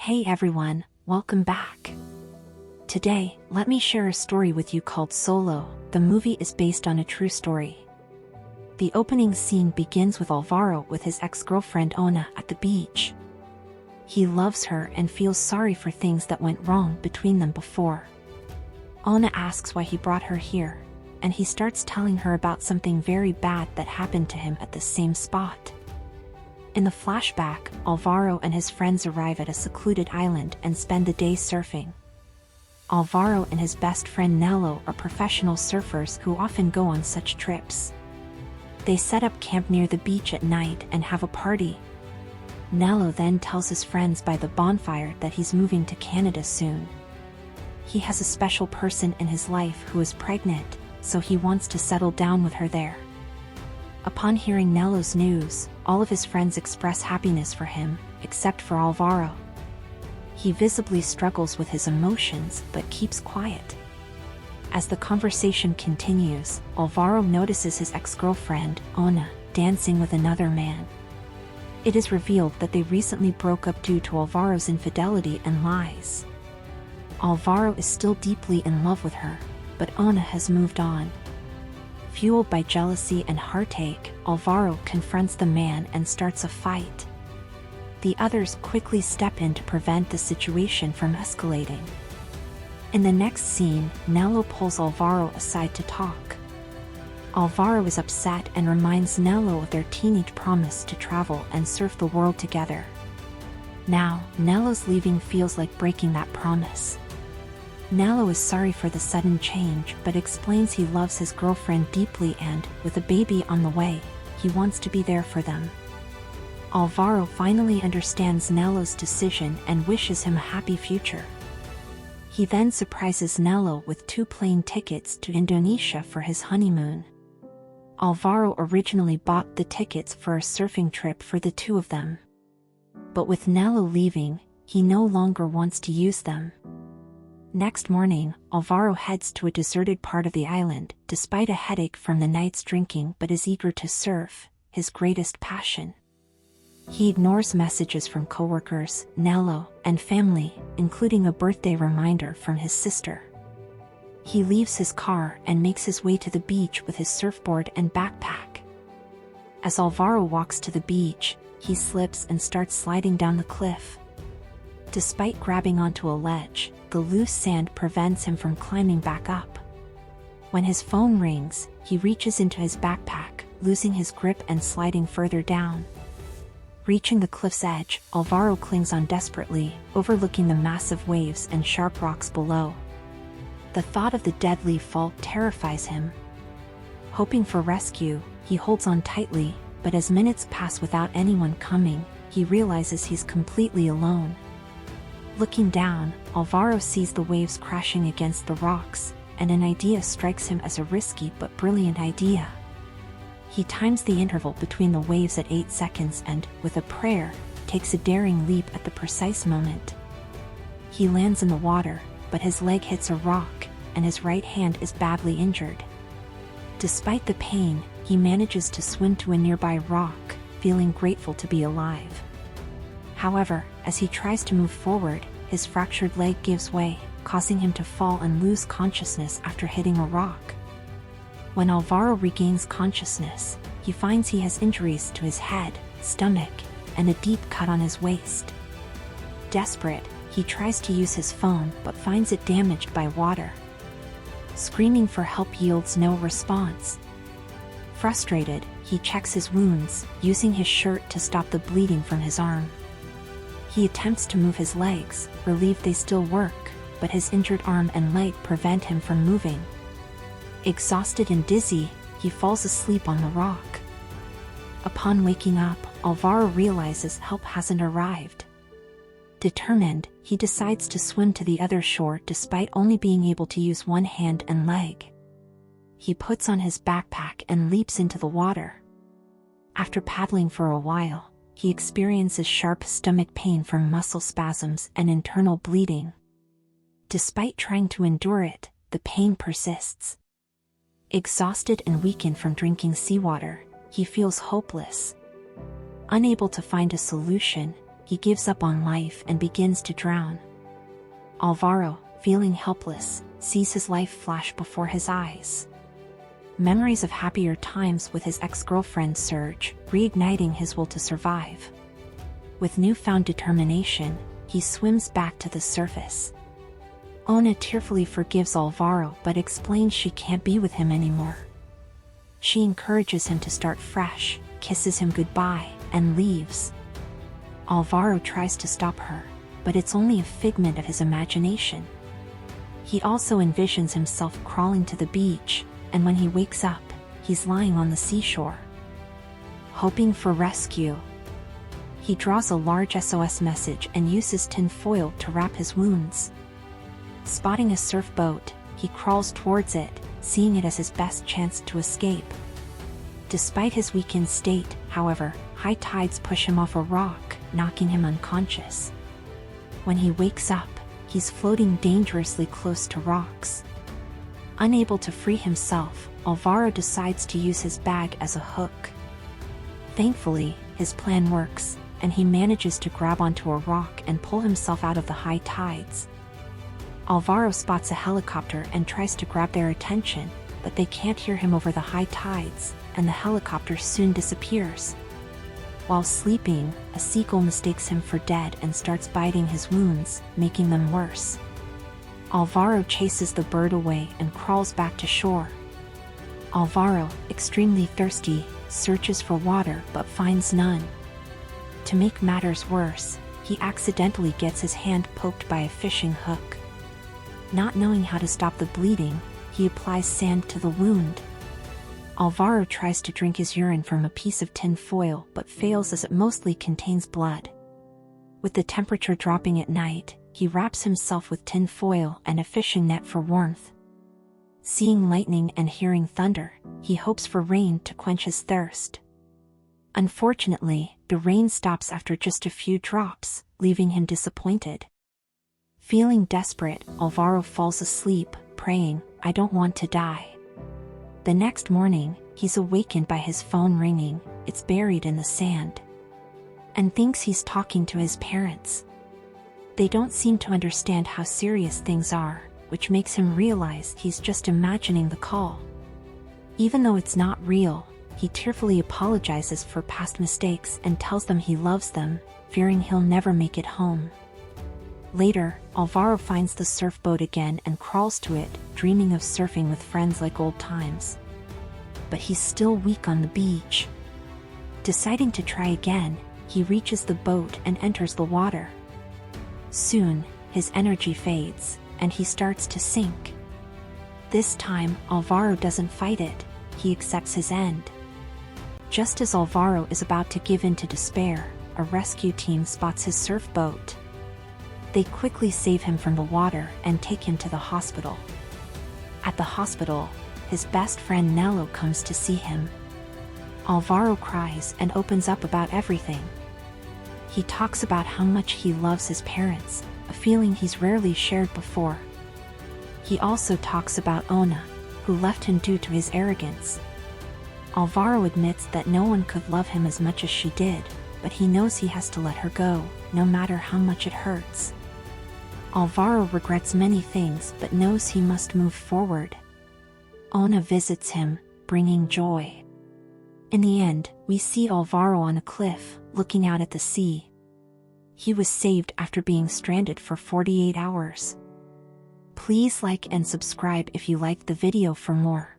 Hey everyone, welcome back. Today, let me share a story with you called Solo. The movie is based on a true story. The opening scene begins with Alvaro with his ex-girlfriend Ona at the beach. He loves her and feels sorry for things that went wrong between them before. Ona asks why he brought her here, and he starts telling her about something very bad that happened to him at the same spot. In the flashback, Alvaro and his friends arrive at a secluded island and spend the day surfing. Alvaro and his best friend Nello are professional surfers who often go on such trips. They set up camp near the beach at night and have a party. Nello then tells his friends by the bonfire that he's moving to Canada soon. He has a special person in his life who is pregnant, so he wants to settle down with her there. Upon hearing Nello's news, all of his friends express happiness for him, except for Alvaro. He visibly struggles with his emotions but keeps quiet. As the conversation continues, Alvaro notices his ex-girlfriend, Ona, dancing with another man. It is revealed that they recently broke up due to Alvaro's infidelity and lies. Alvaro is still deeply in love with her, but Ona has moved on. Fueled by jealousy and heartache, Alvaro confronts the man and starts a fight. The others quickly step in to prevent the situation from escalating. In the next scene, Nello pulls Alvaro aside to talk. Alvaro is upset and reminds Nello of their teenage promise to travel and surf the world together. Now, Nello's leaving feels like breaking that promise. Nello is sorry for the sudden change but explains he loves his girlfriend deeply and, with a baby on the way, he wants to be there for them. Alvaro finally understands Nello's decision and wishes him a happy future. He then surprises Nello with 2 plane tickets to Indonesia for his honeymoon. Alvaro originally bought the tickets for a surfing trip for the two of them. But with Nello leaving, he no longer wants to use them. Next morning, Alvaro heads to a deserted part of the island, despite a headache from the night's drinking, but is eager to surf, his greatest passion. He ignores messages from coworkers, Nello, and family, including a birthday reminder from his sister. He leaves his car and makes his way to the beach with his surfboard and backpack. As Alvaro walks to the beach, he slips and starts sliding down the cliff. Despite grabbing onto a ledge, the loose sand prevents him from climbing back up. When his phone rings, he reaches into his backpack, losing his grip and sliding further down. Reaching the cliff's edge, Alvaro clings on desperately, overlooking the massive waves and sharp rocks below. The thought of the deadly fall terrifies him. Hoping for rescue, he holds on tightly, but as minutes pass without anyone coming, he realizes he's completely alone. Looking down, Alvaro sees the waves crashing against the rocks, and an idea strikes him as a risky but brilliant idea. He times the interval between the waves at 8 seconds and, with a prayer, takes a daring leap at the precise moment. He lands in the water, but his leg hits a rock, and his right hand is badly injured. Despite the pain, he manages to swim to a nearby rock, feeling grateful to be alive. However, as he tries to move forward, his fractured leg gives way, causing him to fall and lose consciousness after hitting a rock. When Alvaro regains consciousness, he finds he has injuries to his head, stomach, and a deep cut on his waist. Desperate, he tries to use his phone but finds it damaged by water. Screaming for help yields no response. Frustrated, he checks his wounds, using his shirt to stop the bleeding from his arm. He attempts to move his legs, relieved they still work, but his injured arm and leg prevent him from moving. Exhausted and dizzy, he falls asleep on the rock. Upon waking up, Alvaro realizes help hasn't arrived. Determined, he decides to swim to the other shore despite only being able to use one hand and leg. He puts on his backpack and leaps into the water. After paddling for a while, he experiences sharp stomach pain from muscle spasms and internal bleeding. Despite trying to endure it, the pain persists. Exhausted and weakened from drinking seawater, he feels hopeless. Unable to find a solution, he gives up on life and begins to drown. Alvaro, feeling helpless, sees his life flash before his eyes. Memories of happier times with his ex-girlfriend surge, reigniting his will to survive. With newfound determination, he swims back to the surface. Ona tearfully forgives Alvaro but explains she can't be with him anymore. She encourages him to start fresh, kisses him goodbye, and leaves. Alvaro tries to stop her, but it's only a figment of his imagination. He also envisions himself crawling to the beach, and when he wakes up, he's lying on the seashore, hoping for rescue. He draws a large SOS message and uses tin foil to wrap his wounds. Spotting a surf boat, he crawls towards it, seeing it as his best chance to escape. Despite his weakened state, however, high tides push him off a rock, knocking him unconscious. When he wakes up, he's floating dangerously close to rocks. Unable to free himself, Alvaro decides to use his bag as a hook. Thankfully, his plan works, and he manages to grab onto a rock and pull himself out of the high tides. Alvaro spots a helicopter and tries to grab their attention, but they can't hear him over the high tides, and the helicopter soon disappears. While sleeping, a seagull mistakes him for dead and starts biting his wounds, making them worse. Alvaro chases the bird away and crawls back to shore. Alvaro, extremely thirsty, searches for water but finds none. To make matters worse, he accidentally gets his hand poked by a fishing hook. Not knowing how to stop the bleeding, he applies sand to the wound. Alvaro tries to drink his urine from a piece of tin foil but fails as it mostly contains blood. With the temperature dropping at night, he wraps himself with tin foil and a fishing net for warmth. Seeing lightning and hearing thunder, he hopes for rain to quench his thirst. Unfortunately, the rain stops after just a few drops, leaving him disappointed. Feeling desperate, Alvaro falls asleep, praying, "I don't want to die." The next morning, he's awakened by his phone ringing. It's buried in the sand, and thinks he's talking to his parents. They don't seem to understand how serious things are, which makes him realize he's just imagining the call. Even though it's not real, he tearfully apologizes for past mistakes and tells them he loves them, fearing he'll never make it home. Later, Alvaro finds the surf boat again and crawls to it, dreaming of surfing with friends like old times. But he's still weak on the beach. Deciding to try again, he reaches the boat and enters the water. Soon, his energy fades, and he starts to sink. This time, Alvaro doesn't fight it, he accepts his end. Just as Alvaro is about to give in to despair, a rescue team spots his surf boat. They quickly save him from the water and take him to the hospital. At the hospital, his best friend Nello comes to see him. Alvaro cries and opens up about everything. He talks about how much he loves his parents, a feeling he's rarely shared before. He also talks about Ona, who left him due to his arrogance. Alvaro admits that no one could love him as much as she did, but he knows he has to let her go, no matter how much it hurts. Alvaro regrets many things but knows he must move forward. Ona visits him, bringing joy. In the end, we see Alvaro on a cliff, looking out at the sea. He was saved after being stranded for 48 hours. Please like and subscribe if you liked the video for more.